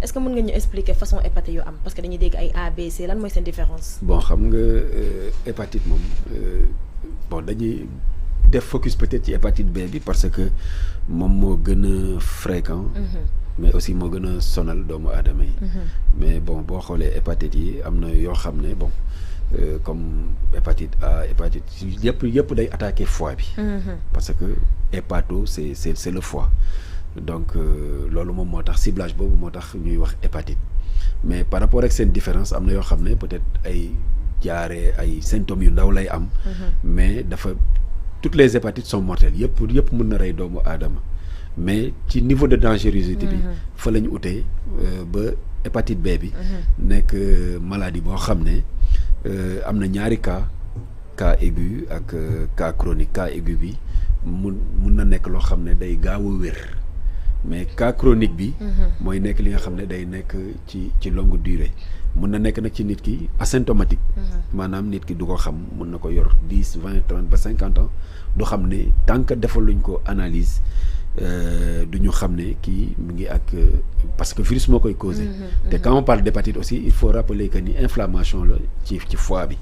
est-ce que mën nga ñu expliquer façon hépatite yu am parce que dañuy dégg ay A B C lan mooy seen différence. bon xam nga hépatite moom bon dañuy def focus peut-être ci hépatite B bi parce que moom moo gën a fréquent. mais aussi moo gën a sonal doomu aadama yi. mais bon boo xoolee hépatite yi am na yoo xam ne bon comme hépatite A hépatite yëpp day attaquer foie bi. parce que hépato c'est le foie. donc loolu moom moo tax ciblage boobu moo tax ñuy wax hépatite mais par rapport ak seen différence am na yoo xam ne peut-être ay jaaree ay symptômes yu ndaw lay am. mais dafa toutes les hépatites sont mortelles yëpp mën na rey doomu aadama mais ci niveau de dangerosité bi fa la ñu utee ba hépatite B bi nekk maladie boo xam ne am na ñaari cas aigu ak cas chronique cas aigu bi mun na nekk loo xam ne day gaaw a wér mais cas chronique bi mooy nekk li nga xam ne day nekk ci longue durée mun na nekk nag ci nit ki asymptomatique maanaam nit ki du ko xam mun na ko yor 10 20 30 ba 50 ans du xam ne tant que defaluñ ko analyse du ñu xam ne kii mu ngi ak parce que virus moo koy causé te quand on parle d'hépatite aussi il faut rappeler que ni inflammation la ci foie bi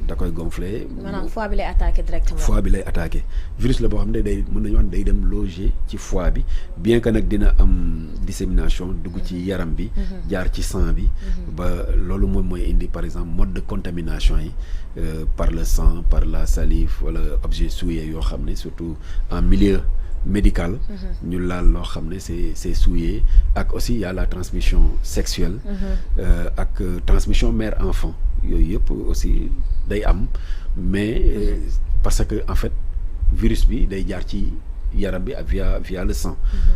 da koy gonfler. maanaam foie bi lay attaqué directement. foie bi lay attaqué virus la boo xam ne day mën nañu wax day dem loger ci foie bi bien que nag dina am dissémination dugg ci yaram bi. jaar ci sang bi. ba loolu moom mooy indi par exemple mode de contamination yi par le sang par la salive wala objet souillé yoo xam ne surtout en milieu médical. ñu laal loo xam ne c'est souillé ak aussi y a la transmission sexuelle. ak transmission mère enfant. yooyu yëpp aussi day am mais parce que en fait virus bi day jaar ci yaram bi ak via le sang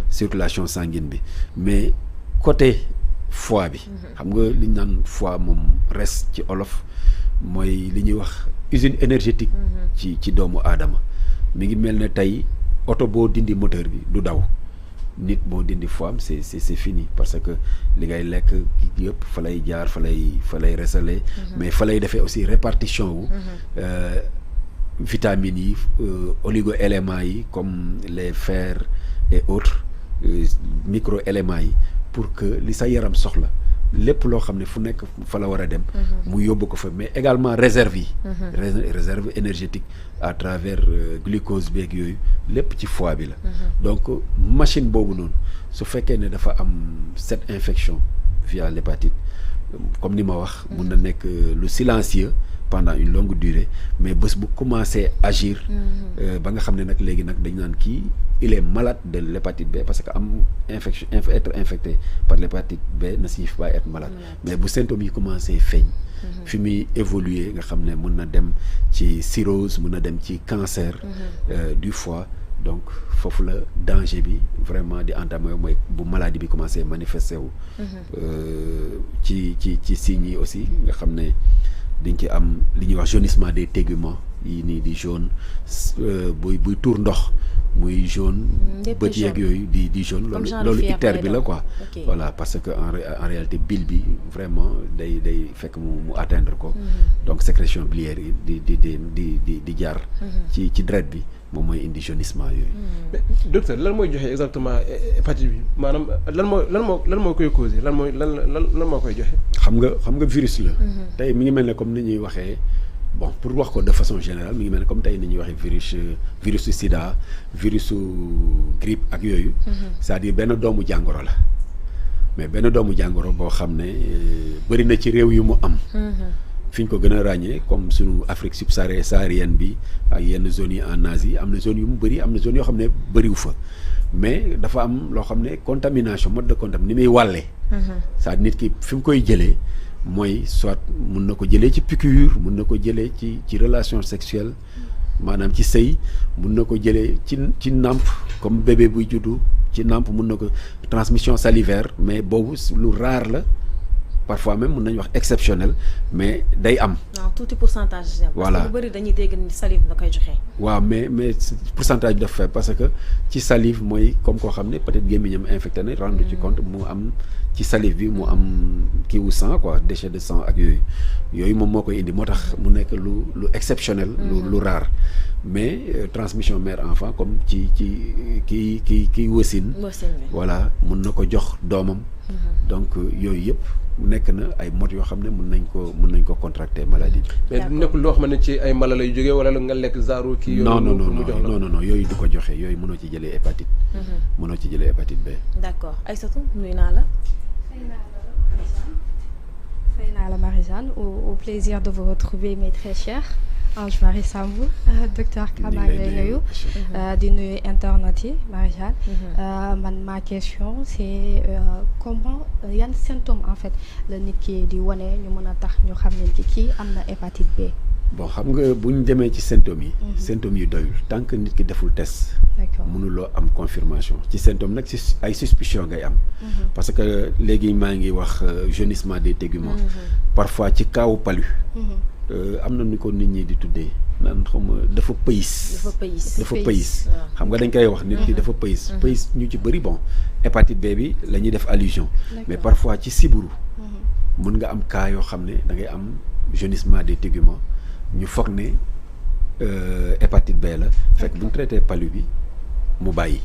circulation sanguine bi mais côté foie bi xam nga li ñu naan foie moom res ci olof mooy li ñuy wax usine énergétique ci doomu aadama mi ngi mel ne tey oto boo dindi moteur bi du daw nit moo dindi foie am c'est fini parce que li ngay lekk yëpp fa lay jaar fa lay resale mais fa lay defee aussi répartition wu vitamines yi oligo-éléments yi comme les fer et autres micro-éléments yi pour que li sa yaram soxla lépp loo xam ne fu nekk fa la war a dem mu yóbbu ko fa mais également réserve yi réserve énergétique à travers glucose beeg yooyu lépp ci foie bi la donc machine boobu noonu su fekkee ne dafa am cette infection via l'hépatite comme ni ma wax mun na nekk lu silencieux pendant une longue durée mais bés bu commencé agir ba nga xam ne nag léegi nag dañ naan kii il est malade de l'hépatite B parce que am infection être infecté par l'hépatite B ne signifie pas être malade mais bu symptômes yi commencé feeñ fi muy évoluer nga xam ne mën na dem ci cirrhose mën na dem ci cancer du foie donc foofu la danger bi vraiment di entamer mooy bu maladie bi commencé manifester wu ci signes yi aussi nga xam ne dañ ci am li ñuy wax jaunissement des téguments yi nii di jaune buy tuur ndox muy jaune bët yeeg yooyu di jaune loolu ictère bi la quoi voilà parce que en réalité bile bi vraiment day fekk mu atteindre ko donc sécrétion biliaire yi di jaar ci deret bi moom mooy indi jaunissement yooyu mais docteur lan mooy joxe exactement hépatite bi maanaam lan moo koy causé lan moo koy joxe xam nga virus la tey mi ngi mel ne comme ni ñuy waxee bon pour wax ko de façon générale mi ngi mel ne comme tey ni ñuy waxee virusu sida virusu grippe ak yooyu c'est-à-dire benn doomu jàngoro la mais benn doomu jàngoro boo xam ne bëri na ci réew yu mu am fi ñu ko gën a ràññee comme suñu Afrique subsaharienne bi ak yenn zones yi en Asie am na zone yu mu bëri am na zone yoo xam ne bëriwu fa mais dafa am loo xam ne contamination mode de contamination ni muy wàllee c'est-à-dire nit ki fi mu koy jëlee mooy soit mun na ko jëlee ci piqûre mun na ko jëlee ci relation sexuelle maanaam ci sëy mun na ko jëlee ci nàmp comme bébé buy juddu ci nàmp mun na ko transmission salivaire mais boobu lu rare la parfois même mun nañu wax exceptionnel mais day am. non tuuti pourcentage. voilà parce que lu bëri dañuy dégg ni salive da koy joxe. waaw mais pourcentage bi dafa faible parce que ci salive mooy comme koo xam ne peut-être gémmiñam infecté na rendre ci compte mu am ci salive bi mu am kii wu sang quoi déchet de sang ak yooyu moom moo koy indi moo tax mu nekk lu exceptionnel. lu rare mais transmission mère enfant comme ci kii wasin. voilà mun na ko jox doomam. donc yooyu yëpp nekk na ay modes yoo xam ne mun nañ ko contracter maladie bi. mais du nekkul loo xam ne ci ay mala lay jógee wala nga lekk zaaru kii. non yooyu du ko joxe yooyu mënoo ci jëlee hépatite. mënoo ci jëlee hépatite B. d'accord Aïssatou nuyu naa la. fay naa la Marie-Jeanne au plaisir de vous retrouver mes très chers Ange Marie Sambou docteur Kama lay nuyu di nuyu internautes yi Marie-Jeanne man ma question c'est comment yan symptômes en fait la nit ki di wane ñu mën a tax ñu xam ne kii am na hépatite B. bon xam nga bu ñu demee ci symptômes yi. symptômes yi doyul tant que nit ki deful test. d'accord mënuloo am confirmation ci symptômes nag ci ay suspicion ngay am. parce que léegi maa ngi wax jaunissement des téguments. parfois ci kaawu palu. am na ni ko nit ñi di tuddee naan xam nga dafa pëyis. dafa pëyis xam nga dañ koy wax nit ki dafa pëyis. pëyis ñu ci bëri bon hépatite B bi la ñuy def allusion. mais parfois ci siburu. mën nga am cas yoo xam ne da ngay am jaunissement des téguments. ñu foog ne hépatite B la fekk bu ñu traité palu bi mu bàyyi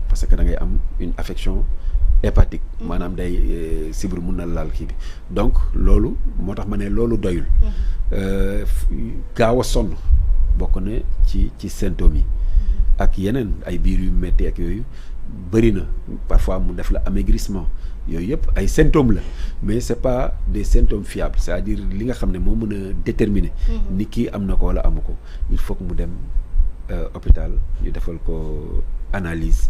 parce que da ngay am une affection hépatique maanaam day sibru mun na laal kii bi donc loolu moo tax ma ne loolu doyul gaaw a sonn bokk na ci symptômes yi ak yeneen ay biir yu metti ak yooyu bëri na parfois mu def la amaigrissement yooyu yëpp ay symptômes la mais c'est pas des symptômes fiables c'est-à-dire li nga xam ne moo mën a déterminer ni kii am na ko wala amu ko il faut que mu dem hôpital ñu defal ko analyse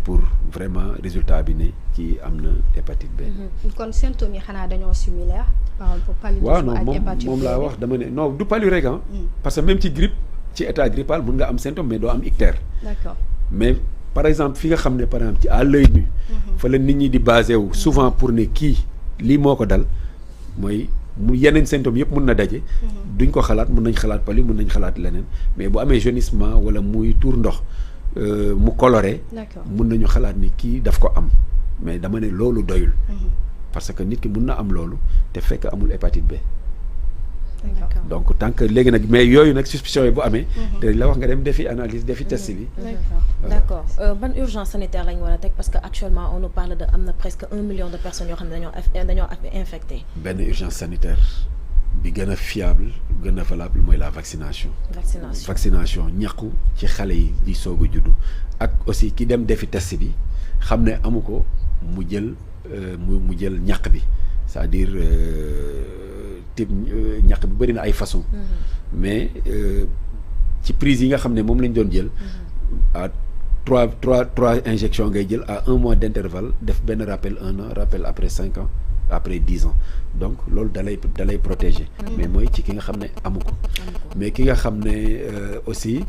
pour vraiment résultat bi ne kii am na hépatite B. kon symptômes yi xanaa dañoo similaire par rapport paludisme ak hépatite B. moom laa wax dama ne non du palu rek parce que même ci grippe ci état grippal mun nga am symptôme mais doo am ictère. d'accord mais par exemple fi nga xam ne par exemple ci à l'œil nu fa la nit ñi di basé wu souvent pour ne kii lii moo ko dal mooy mu yeneen symptômes yëpp mun na daje. duñ ko xalaat mun nañ xalaat palu mun nañ xalaat leneen mais bu amee jaunissement wala muy tuur ndox mu coloré. mun nañu xalaat ni kii daf ko am mais dama ne loolu doyul. parce que nit ki mun na am loolu te fekk amul hépatite B. donc tant que léegi nag mais yooyu nag suspicion yi bu amee. te la wax nga dem defi analyse defi test bi. d'accord ban urgence sanitaire lañ war a teg parce que actuellement on nous parle de am na presque 1 million de personnes yoo xam ne dañoo infecté. benn urgence sanitaire bi gën a fiable gën a valable mooy la vaccination. vaccination ñàkku ci xale yi di soog a juddu ak aussi ki dem defi test bi xam ne amu ko mu jël mu jël ñàkk bi c'est-à-dire. type ñàkk bi bëri na ay façon mais ci prise yi nga xam ne moom lañ doon jël à trois injections ngay jël à 1 mois d'intervalle def benn rappel 1 an rappel après 5 ans après 10 ans donc loolu dalay protéger mais mooy ci ki nga xam ne amu ko mais ki nga xam ne aussi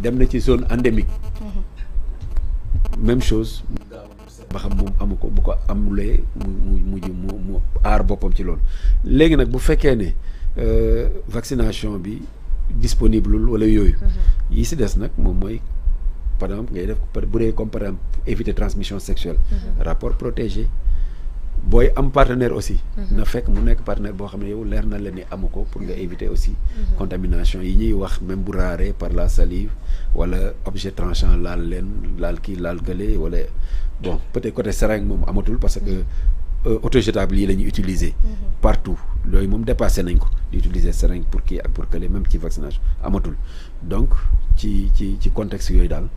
dem na ci zone endémique même chose ba xam moom amu ko bu ko amulee mu aar boppam ci loolu léegi nag bu fekkee ne vaccination bi disponible wala yooyu yi si des nag moom mooy par exemple ngay def bu dee comme par exemple éviter transmission sexuelle rapport protégé booy am partenaire aussi na fekk mu nekk partenaire boo xam ne yow leer na la ni amu ko pour nga éviter aussi contamination yi ñuy wax même bu raaree par la salive wala objet tranchant laal leen laal kii laal gële wala bon peut-être côté seringue moom amatul parce que autojetable yi la ñuy utiliser partout yooyu moom dépassé nañ ko di utiliser seringue pour kii ak pour kële même ci vaccination amatul donc ci contexte yooyu daal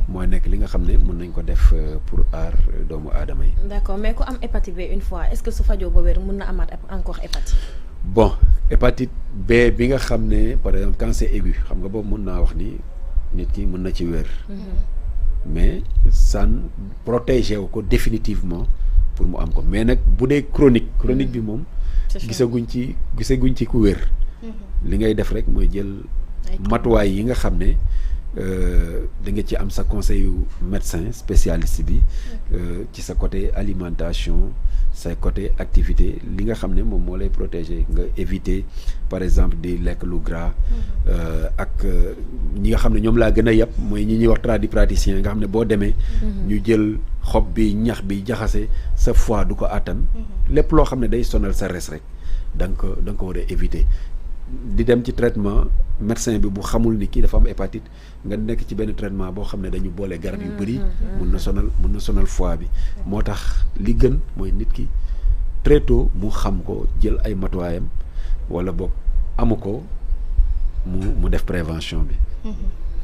mooy nekk li nga xam ne mën nañ ko def pour aar doomu aadama yi. d'accord mais ku am hépatite B une fois est-ce que su fajoo ba wér mën na amaat encore hépatite. bon hépatite B bi nga xam ne par exemple cancer aigu xam nga boobu mën naa wax ni nit ki mën na ci wér. mais san protégé wu ko définitivement pour mu am ko mais nag bu dee chronique bi moom gisaguñ ci ku wér li ngay def rek mooy jël matuwaay yi nga xam ne da nga ci am sa conseil yu médecin spécialiste bi ci sa côté alimentation say côté activité li nga xam ne moom moo lay protéger nga éviter par exemple di lekk lu gras ak ñi nga xam ne ñoom laa gën a yàpp mooy ñi ñuy wax tradipraticien nga xam ne boo demee ñu jël xob bi ñax bi jaxase sa foie du ko àttan lépp loo xam ne day sonal sa res rek da nga ko war a éviter di dem ci traitement médecin bi bu xamul ni kii dafa am hépatite nga nekk ci benn traitement boo xam ne dañu boole garab yu bëri mun na sonal foie bi moo tax li gën mooy nit ki très tôt mu xam ko jël ay matuwaayam wala boog amu ko mu def prévention bi.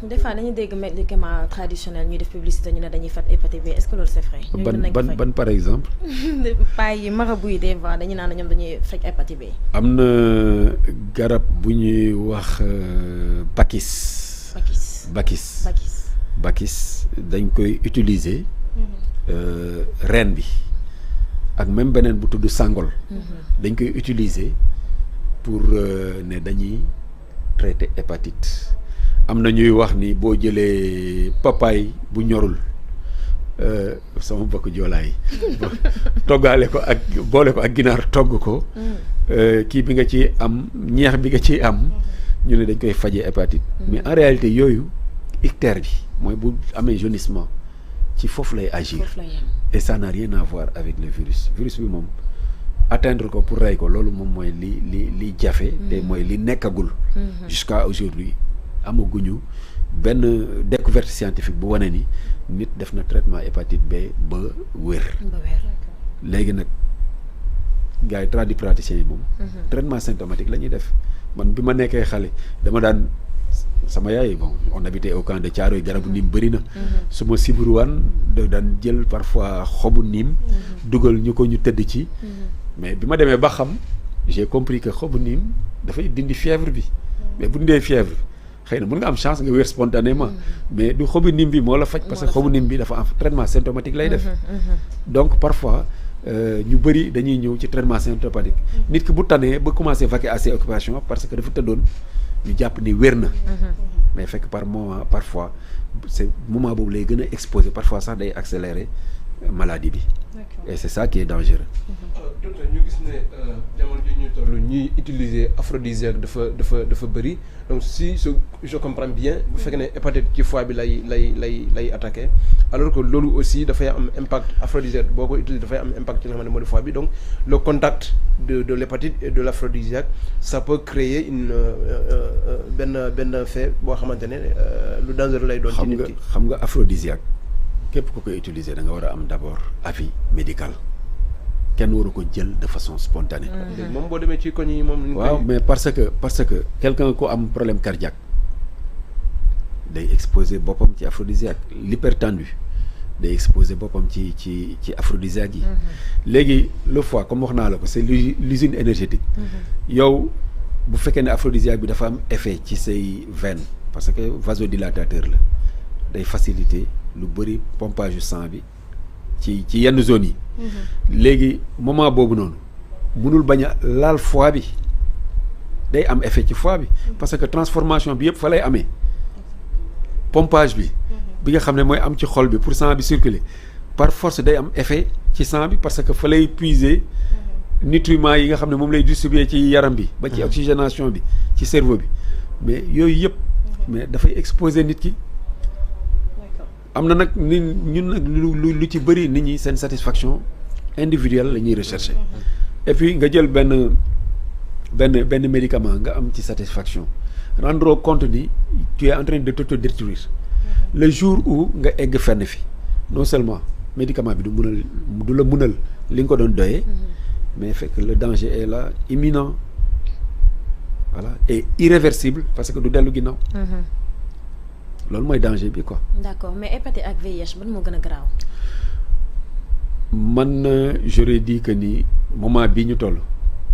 Des fois dañuy dégg médicament traditionnel ñuy def publicité ñu ne dañuy faj hépatite B est-ce que loolu c'est vrai. ban par exemple. paa yi marabu yi des fois dañu naan ñoom dañuy faj hépatite B. am na garab bu ñuy wax bakis. bakis dañ koy utiliser. reen bi ak même beneen bu tudd sangol. dañ koy utiliser pour ne dañuy traiter hépatite. am na ñuy wax ni boo jëlee papaay bu ñorul sama mbokk joolaay toggaale ko ak boole ko ak ginaar togg ko kii bi nga ci am ñeex bi nga ciy am ñu ne dañ koy fajee hépatite mais en réalité yooyu ictère bi mooy bu amee jaunissement ci foofu lay agir et ça n'a rien à voir avec le virus bi moom atteindre ko pour rey ko loolu moom mooy li jafe te mooy li nekkagul jusqu'à aujourd'hui amaguñu benn découverte scientifique bu wane ni nit def na traitement hépatite B ba wér. léegi nag gars yi tradipraticiens yi moom. traitement symptomatique la ñuy def man bi ma nekkee xale dama daan sama yaay bon on habitait au camp de Thiaroye garabu niim bëri na. su ma sibiruwaan daan jël parfois xobu niim. dugal ñu ko ñu tëdd ci. mais bi ma demee ba xam j'ai compris que xobu niim dafay dindi fièvre bi. mais bu dindee fièvre. xëy na mën nga am chance nga wér spontanément mais du xobu nim bi moo la faj parce que xobu nim bi dafa am traitement symptomatique lay def donc parfois ñu bëri dañuy ñëw ci traitement symptomatique nit ki bu tanee ba commencer vaquer à ses occupations parce que dafa tëddoon ñu jàpp ni wér na mais fekk par moment parfois c'est moment boobu lay gën a exposé parfois sax day accélérer maladie bi et c'est ça qui est dangereux. docteur ñu gis ne jamono ji ñu toll ñuy utiliser aphrodisiaque dafa bëri donc si je comprends bien bu fekkee ne hépatite ci foie bi lay attaqué alors que loolu aussi dafay am impact aphrodisiaque boo ko utiliser dafay am impact ci li nga xam ne moo di foie bi donc le contact de l'hépatite et de l'aphrodisiaque ça peut créer une benn fait boo xamante ne lu dangereux lay doon ci nit ki. xam nga aphrodisiaque képp ku koy utiliser da nga war a am d'abord avis médical kenn waru ko jël de façon spontanée. moom boo demee ci koñ yi moom. waaw mais parce que quelqu'un ku am problème cardiaque day exposer boppam ci aphrodisiaque l'hypertendu day exposer boppam ci aphrodisiaque yi. léegi le foie comme wax naa la ko c'est l'usine énergétique. yow bu fekkee ne aphrodisiaque bi dafa am effet ci say veines parce que vasodilatateur la day faciliter lu bëri pompage du sang bi ci yenn zones yi. léegi moment boobu noonu mënul bañ a laal foie bi day am effet ci foie bi parce que transformation bi yëpp fa lay amee pompage bi nga xam ne mooy am ci xol bi pour sang bi circuler par force day am effet ci sang bi parce que fa lay puiser nutriments yi nga xam ne moom lay distribuer ci yaram bi ba ci oxygénation bi ci cerveau bi mais yooyu yëpp mais dafay exposer nit ki. am na nag ñun nag lu ci bëri nit ñi seen satisfaction individuelle la ñuy rechercher et puis nga jël benn médicament nga am ci satisfaction rendre compte ni tu es en train de t'autodétruire le jour où nga egg fenn fi non seulement médicament bi du la munal li nga ko doon doyee mais fekk le danger est là imminent voilà et irréversible parce que du dellu ginnaaw. loolu mooy danger bi quoi. d'accord mais hépatite ak VIH ban moo gën a graaw. man j'aurais dit que ni moment bii ñu toll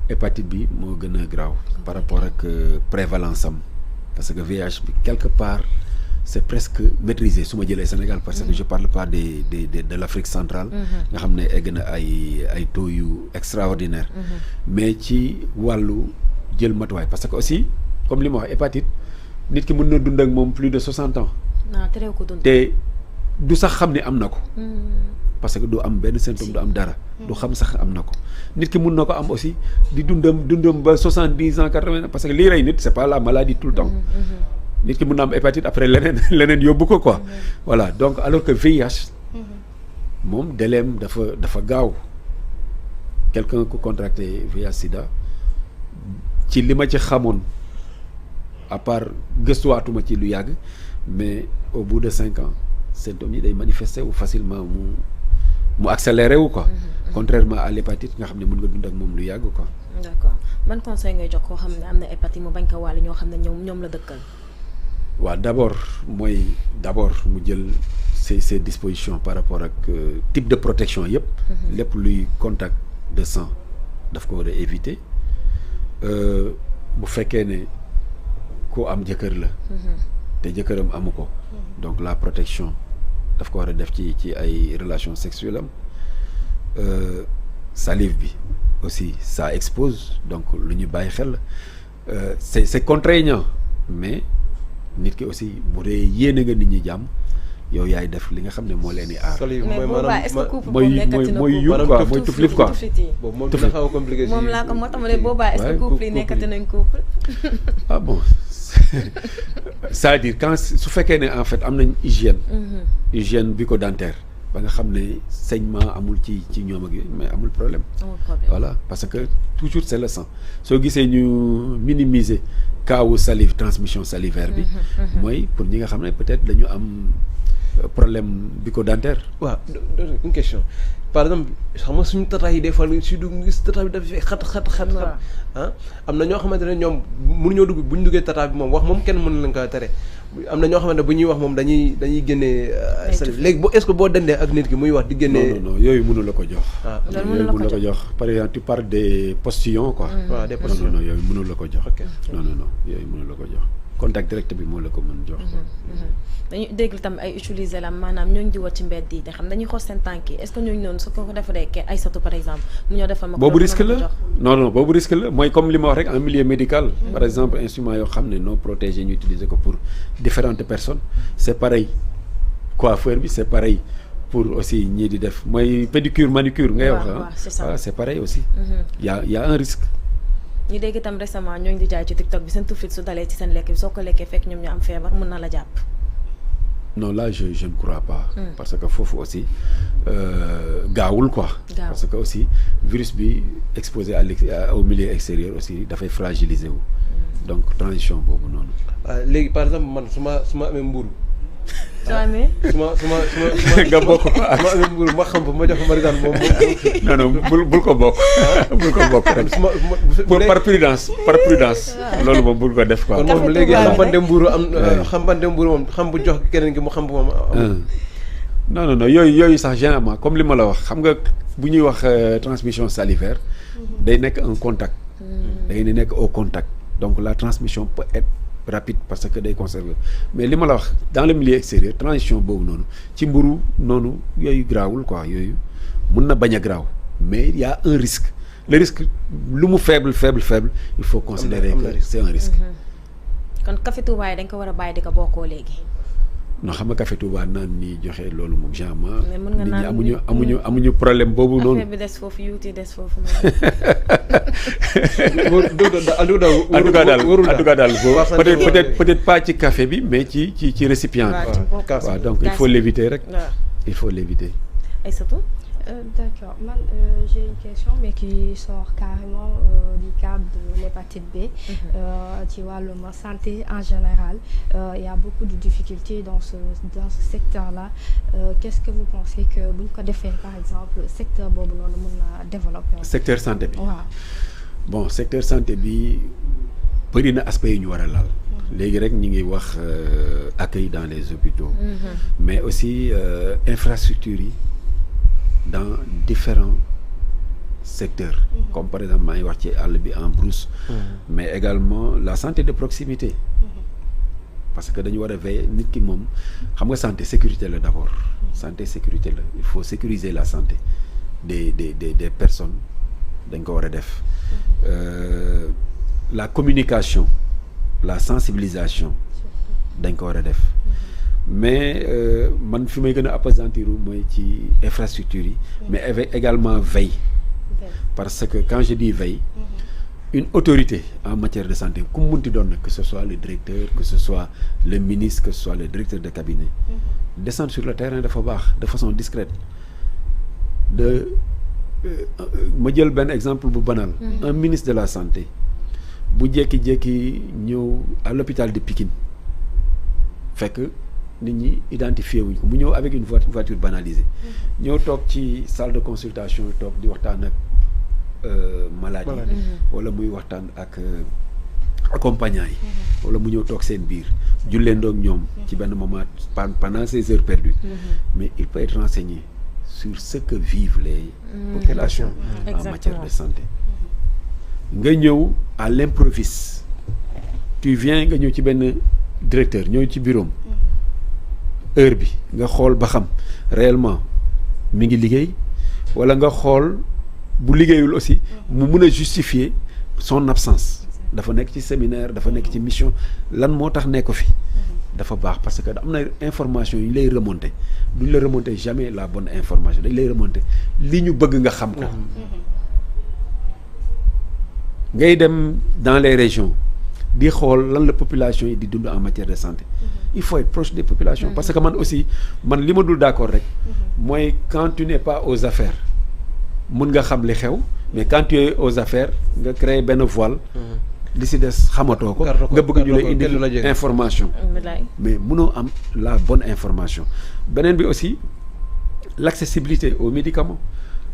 hépatite bi moo gën a graaw par rapport ak prévalence am parce que VIH bi quelque part c'est presque maîtrisé su ma jëlee Sénégal parce que je parle pas de l'Afrique centrale. nga xam ne egg na ay taux yu extraordinaire. mais ci wàllu jël matuwaay parce que aussi comme li ma wax hépatite. nit ki mën na dund ak moom plus de 60 ans. non terew ko dund. te du sax xam ne am na ko. parce que du am benn symptôme du am dara du xam sax am na ko nit ki mun na ko am aussi di dundam ba 70 ans 80 parce que lii rey nit c'est pas la maladie tout le temps nit ki mun na am hépatite après leneen yóbbu ko quoi voilà donc alors que VIH moom délai dafa gaaw quelqu'un ku contracté VIH sida ci li ma ci xamoon à part gëstuwaatuma ci lu yàgg mais au bout de 5 ans symptômes yi day manifester wu facilement mu accéléré wu quoi contrairement à l'hépatite nga xam ne mën nga dund ak moom lu yàgg quoi. d'accord ban conseil ngay jox koo xam ne am na hépatite mu bañ ko wàll ñoo xam ne ñoom la dëkkal. waaw d'abord mu jël ses dispositions par rapport ak type de protection yëpp. lépp luy contact de sang daf ko war a éviter bu fekkee ne ku am jëkkër la. te jëkkëram amu ko. donc la protection daf ko war a def ci ay relations sexuelles am salive bi aussi ça expose donc lu ñu bàyyi xel c'est contraignant mais nit ki aussi bu dee yéene nga nit ñi jàmm yow yaay def li nga xam ne moo leen di aar. mais boobaa est-ce que couple mooy yu quoi mooy tuflif quoi. boobu moom dina xaw a compliqué. moom laa ko moo tax ma ne boobaa est-ce que couple yi nekkati nañ couple. ah bon c'est-à-dire quand su fekkee ne en fait am nañ hygiène bucco-dentaire ba nga xam ne saignement amul ci ñoom ak yooyu mais amul problème. voilà parce que toujours c'est le sang soo gisee ñu minimiser cas wu salive transmission salivaire bi. mooy pour ñi nga xam ne peut-être dañu am problème bucco-dentaire. waaw une question par exemple xam nga suñu tata yi des fois si dugg gis tata bi dafa xat ah am na ñoo xamante ne ñoom mënuñoo dugg bu ñu duggee tata bi moom wax moom kenn mënu leen ko tere am na ñoo xamante ne bu ñuy wax moom dañuy génnee salive léegi est-ce que boo dendee ak nit ki muy wax di génnee. non yooyu mënu la ko jox. loolu mënu la ko jox par exemple tu parles des postillons quoi. waaw des postillons non yooyu mënu la ko jox. non yooyu mënu la ko jox. contact direct bi moo la ko mën jox. dañuy dégg tam ay utiliser la maanaam ñooñu di wàcc ci mbedd yi te xam dañuy xoos seen tànk yi est-ce que ñooñu noonu su ko defaree ke ay satu par exemple mu ñoo defal ma ko. boobu risque la non boobu risque la mooy comme li ma wax rek en milieu médical. par exemple instruments yoo xam ne non protégés ñu utiliser ko pour différentes personnes c'est pareil coiffeur bi c'est pareil pour aussi ñii di def mooy pédicure manucure ngay wax c'est ça voilà c'est pareil aussi. y a un risque. ñu dégg itam récemment ñooñu di jaay ci TikTok bi seen tuflit su dalee ci seen lekk bi soo ko lekkee fekk ñoom ñu am feebar mën na la jàpp. non là je ne crois pas. parce que foofu aussi gaawul quoi. parce que aussi virus bi exposé au milieu extérieur aussi dafay fragiliser wu. donc transition boobu noonu. léegi par exemple man su ma amee mburu soo amee. su ma nga bokk ko su ma amee mburu ma xam ba ma jox Marie-Jeanne moom. non bul ko bokk. bul ko bokk rek pour par prudence loolu moom bul ko def quoi. kon moom léegi xambante mburu moom xam bu jox keneen ki mu xam bu moom am. non yooyu sax généralement comme li ma la wax xam nga bu ñuy wax transmission salivaire day nekk un contact. day nekk au contact donc la transmission peut être rapide parce que day conserver mais li ma la wax dans le milieu extérieur transition boobu noonu ci mburu noonu yooyu grawul quoi yooyu mun na bañ a graw mais il y a un risque le risque lu mu faible il faut considérer que c'est un risque. kon café Touba yi dañ ko war a bàyyi di ko bokkoo léegi. non xam nga café Touba naan ni joxe loolu moom genre. mais mën nga naan nit ñi amuñu problème boobu noonu. affaire bi des foofu yuuti des foofu. en tout cas daal peut-être pas ci café bi mais ci récipient bi. waaw donc il faut l'éviter rek. il faut l'éviter. Aïssatou. D'accord. J'ai une question, mais qui sort carrément du cadre de l'hépatite B. Tu vois, le santé en général, il y a beaucoup de difficultés dans ce secteur-là. Qu'est-ce que vous pensez que vous pouvez faire, par exemple, le secteur bobu nous développer? Secteur santé. Ouais. Bon, secteur santé bi bari na aspect yu ñu war a laal. léegi rek ñi ngi wax accueil dans les hôpitaux. mais aussi infrastructures yi. dans différents secteurs comme par exemple maa ngi wax ci àll bi en brousse mais également la santé de proximité parce que dañu war a veiller nit ki moom xam nga santé sécurité la d'abord santé sécurité la il faut sécuriser la santé des personnes dañ ko war a def la communication la sensibilisation dañ ko war a def mais man fi may gën a appesantir mooy ci infrastructure yi mais avec également veille parce que quand je dis veille une autorité en matière de santé ku mu munti doon nag que ce soit le directeur que ce soit le ministre que ce soit le directeur de cabinet descendre sur le terrain dafa baax de façon discrète ma jël benn exemple bu banal un ministre de la santé bu jékki-jékki ñëw à l'hôpital de Pikine fekk nit ñi identifié wuñ ko mu ñëw avec une voiture banalisée ñëw toog ci salle de consultation toog di waxtaan ak maladie wala muy waxtaan ak accompagnant yi wala mu ñëw toog seen biir jullendoog ñoom ci benn moment pendant ces heures perdues mais il peut être renseigné sur ce que vivent les populations en matière de santé nga ñëw à l'improviste tu viens nga ñëw ci benn directeur ñëw ci bureau heure bi nga xool ba xam réellement mi ngi liggéey wala nga xool bu liggéeyul aussi mu mun a justifier son absence dafa nekk ci séminaire dafa nekk ci mission lan moo tax nekk fi dafa baax parce que am na information yu lay remonter duñ la remonter jamais la bonne information dañ lay remonter li ñu bëgg nga xam ko ngay dem dans les régions di xool lan la population yi di dund en matière de santé il faut être proche des populations parce que man aussi man li ma dul d'accord rek mooy quand tu n'es pas aux affaires mën nga xam li xew mais quand tu es aux affaires nga créer benn voile li si des xamatoo ko nga bëgg ñu lay indi information mais mënoo am la bonne information beneen bi aussi l'accessibilité aux médicaments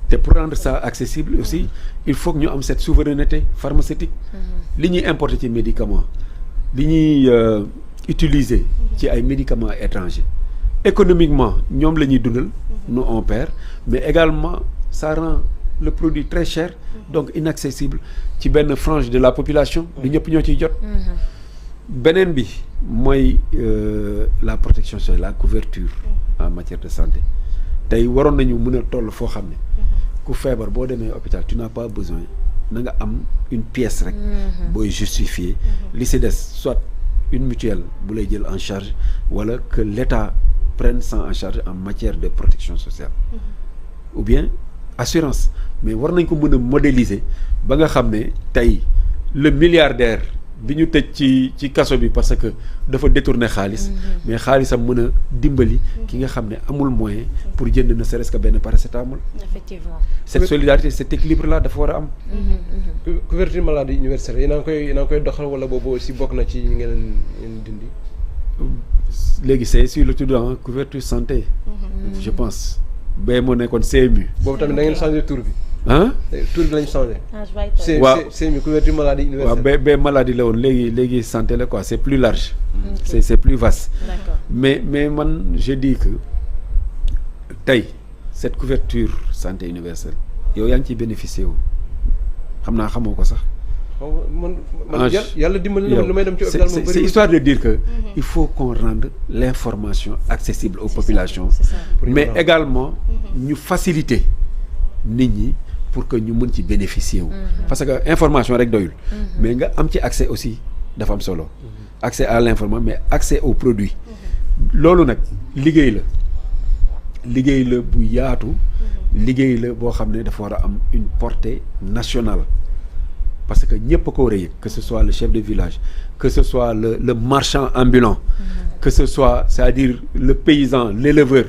te pour rendre ça accessible aussi il faut que ñu am cette souveraineté pharmaceutique li ñuy importer ci médicaments li ñuy utiliser ci ay médicaments étrangers économiquement ñoom la ñuy dundal nous on perd mais également ça rend le produit très cher donc inaccessible ci benn frange de la population du ñëpp ñoo ciy jot beneen bi mooy la protection sociale la couverture en matière de santé tey waroon nañu mën a toll foo xam ne ku feebar boo demee hôpital tu n'as pas besoin na nga am une pièce rek booy justifier li si des soit une mutuelle bu lay jël en charge wala que l'État prenne ça en charge en matière de protection sociale ou bien assurance mais war nañ ko mën a modéliser ba nga xam ne tey le milliardaire bi ñu tëj ci kaso bi parce que dafa détourner xaalis mais xaalisam mën a dimbali ki nga xam ne amul moyen pour jënd ne serait-ce que benn paracétamol. Effectivement. Cette solidarité cet équilibre là dafa war a am. couverture maladie universelle yéen a ngi koy doxal wala boobu aussi bokk na ci ñi ngeen dindi. léegi c'est sur le tout dans couverture santé. je pense. ba moo nekkoon CMU. boobu tamit da ngeen changer tour bi. tour bi lañ changé. waaw CMU couverture maladie universelle. waaw ba maladie la woon léegi santé la quoi c'est plus large. c'est plus vaste. D'accord. mais man je dis que tey cette couverture santé universelle yow yaa ngi ciy bénéficier wu xam naa xamoo ko sax. man yàlla dimbali na lu may dem ci hôpital moom c'est histoire de dire que il faut qu'on rende l'information accessible aux populations mais également ñu faciliter nit ñi pour que ñu mën ci bénéficier wu parce que information rek doyul mais nga am ci accès aussi dafa am solo accès à l'information mais accès aux produits loolu nag liggéey la bu yaatu liggéey la boo xam ne dafa war a am une portée nationale parce que ñëpp a ko war a yëg que ce soit le chef de village que ce soit le marchand ambulant que ce soit c'est-à-dire le paysan l'éleveur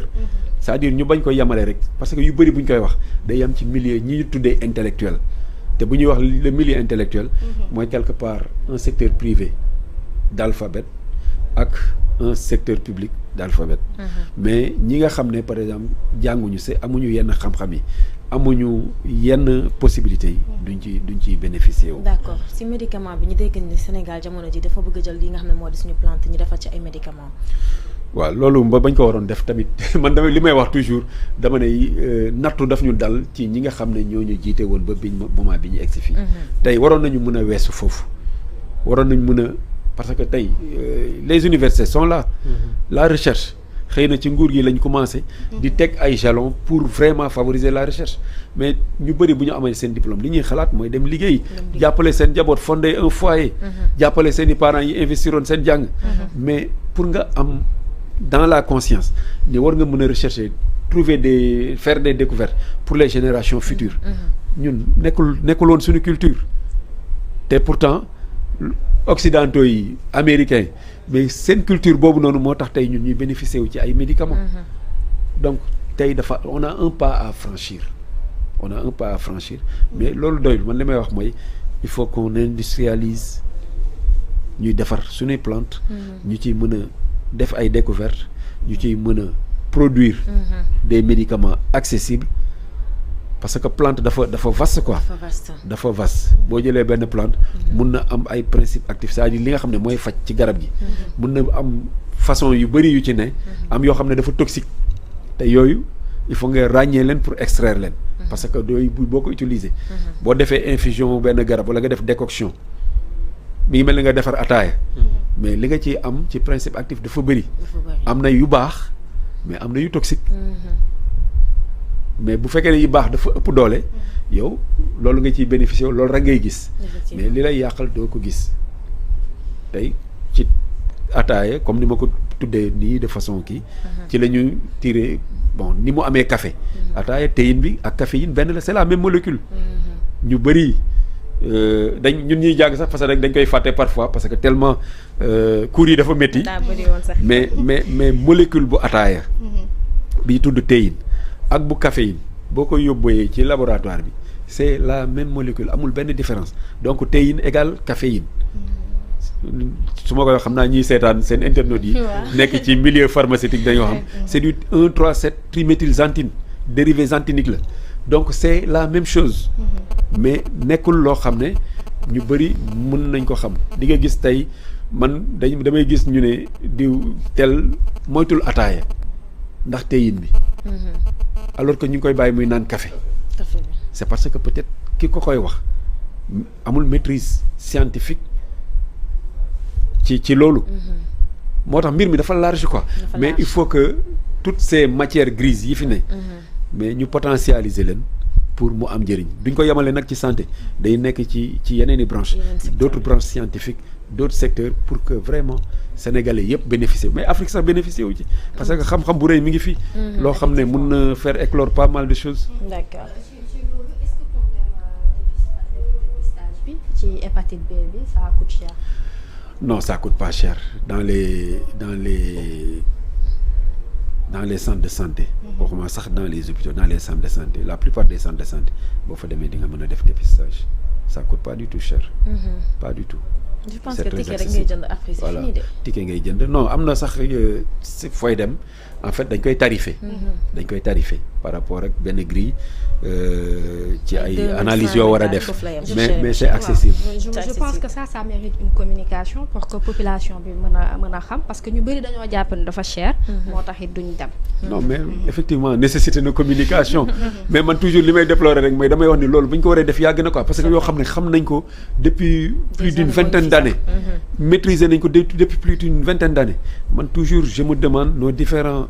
c'est-à-dire ñu bañ ko yemale rek parce que yu bëri bu ñu koy wax day yam ci milieu ñi ñu tuddee intellectuel te bu ñuy wax le milieu intellectuel mooy quelque part un secteur privé d'alphabet ak un secteur public d'alphabet mais ñi nga xam ne par exemple jànguñu se amuñu yenn xam-xam yi amuñu yenn possibilités yi duñ ciy bénéficier wu. D'accord si médicament bi ñu dégg ni Sénégal jamono ji dafa bëgg a jël li nga xam ne moo di suñu plante ñu defar ci ay médicaments. waaw loolu bañ ko waroon def tamit man dama li may wax toujours dama ne nattu daf ñu dal ci ñi nga xam ne ñoo ñu jiite woon ba moment bi ñu egsi fii. tey waroon nañu mën a weesu foofu waroon nañu mën a parce que tey les universités sont là. La recherche. xëy na ci nguur gi lañ commencé di teg ay jalons pour vraiment favoriser la recherche mais ñu bëri bu ñu amee seen diplôme li ñuy xalaat mooy dem liggéey jàppale seen njaboot fonder un foyer jàppale seen i parents yi investiroon seen jàng mais pour nga am dans la conscience ni war nga mën a rechercher faire des découvertes pour les générations futures ñun nekkul woon suñu culture te pourtant occidentaux yi américains mais seen culture boobu noonu moo tax tey ñun ñuy bénéficier wu ci ay médicaments donc tey on a un pas à franchir mais loolu doyul man li may wax mooy il faut qu'on industrialise ñuy defar suñuy plante ñu ciy mën a def ay découvertes ñu ciy mën a produire des médicaments accessibles parce que plante dafa vaste quoi dafa vaste boo jëlee benn plante mun na am ay principes actifs c'est-à-dire li nga xam ne mooy faj ci garab gi mun na am façon yu bëri yu ci ne am yoo xam ne dafa toxique te yooyu il faut nga ràññee leen pour extraire leen parce que yooyu boo ko utiliser boo defee infusion benn garab wala nga def décoction mi ngi mel ni nga defar ataaya mais li nga ci am ci principe actif dafa bëri am na yu baax mais am na yu toxique mais bu fekkee ne yu baax dafa ëpp doole yow loolu nga ciy bénéficier loolu rek ngay gis mais li lay yàqal doo ko gis tey ci ataaya comme ni ma ko tuddee nii de façon kii ci la ñu tiré bon ni mu amee café ataaya théine bi ak caféine benn la c'est la même molécule ñu bëri ñun ñuy jàng sax parce que dañ koy fàtte parfois parce que tellement cours yi dafa métti mais molécule bu ataaya bi tudd théine ak bu caféine boo koy yóbbuwee ci laboratoire bi c'est la même molécule amul benn différence donc théine égale caféine su ma koy wax xam naa ñuy seetaan seen internautes yi nekk ci milieu pharmaceutique dañoo xam c'est du 1,3,7 triméthylxanthine dérivé xanthinique la donc c'est la même chose mais nekkul loo xam ne ñu bëri mën nañ ko xam di nga gis tey man damay gis ñu ne diw tel moytul ataaya ndax théine bi alors que ñu ngi koy bàyyi muy naan café c'est parce que peut-être ki ko koy wax amul maîtrise scientifique ci loolu moo tax mbir mi dafa large quoi mais il faut que toutes ces matières grises yi fi ne mais ñu potentialiser leen pour mu am njëriñ duñ ko yemale nag ci santé day nekk ci yeneen i branches d'autres branches scientifiques d'autres secteurs pour que vraiment sénégalais yëpp bénéficier mais Afrique sax bénéficier wu ci parce que xam-xam bu rëy mi ngi fi loo xam ne mun na faire éclore pas mal de choses. D'accord. ci hépatite B bi ça coûte cher. Non, ça coûte pas cher dans les centres de santé. waxuma sax dans les hôpitaux dans les centres de santé la plupart des centres de santé boo fa demee di nga mën a def dépistage ça coûte pas du tout cher. Pas du tout. Je pense que ticket rek ngay jënd après c'est fini de. Ticket ngay jënd non am na sax fooy dem en fait dañ koy tarifé. dañ koy tarifé par rapport ak benn grille ci ay analyses yoo war a def mais c'est accessible. Je pense que ça mérite une communication pour que population bi mën a xam parce que ñu bëri dañoo jàpp ne dafa cher. moo tax it duñ dem. non mais effectivement nécessité na communication. mais man toujours li may déplorer rek mooy damay wax ni loolu bu ñu ko waree def yàgg na quoi parce que yoo xam ne xam nañ ko depuis plus d'une vingtaine d'années. maîtriser nañ ko depuis plus d'une vingtaine d'années man toujours je me demande nos différents